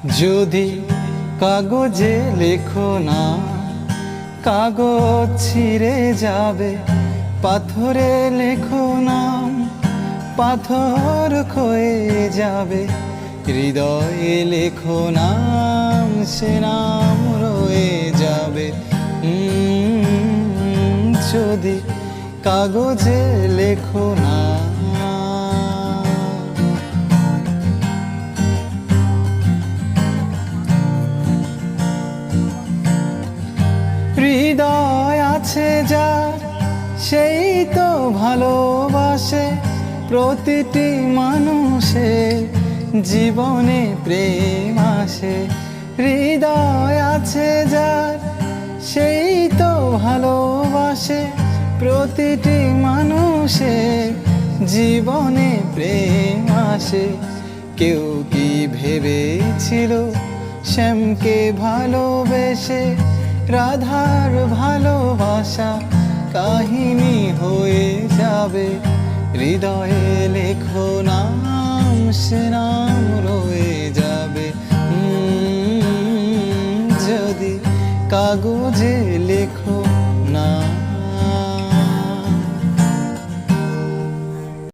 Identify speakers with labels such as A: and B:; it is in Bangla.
A: যদি কাগজে লেখো না, কাগজ ছিঁড়ে যাবে। পাথরে লেখো নাম, পাথর ক্ষয়ে যাবে। হৃদয়ে লেখো নাম, সে নাম রয়ে যাবে। যদি কাগজে লেখো না। হৃদয় আছে যার, সেই তো ভালোবাসে। প্রতিটি মানুষের জীবনে প্রেম আসে। হৃদয় আছে যার, সেই তো ভালোবাসে। প্রতিটি মানুষের জীবনে প্রেম আসে। কেউ কি ভেবেছিল শ্যামকে ভালোবেসে রাধার ভালোবাসা কাহিনী হয়ে যাবে। হৃদয়ে লেখো নাম, সে নাম রয়ে যাবে। যদি কাগজে লেখো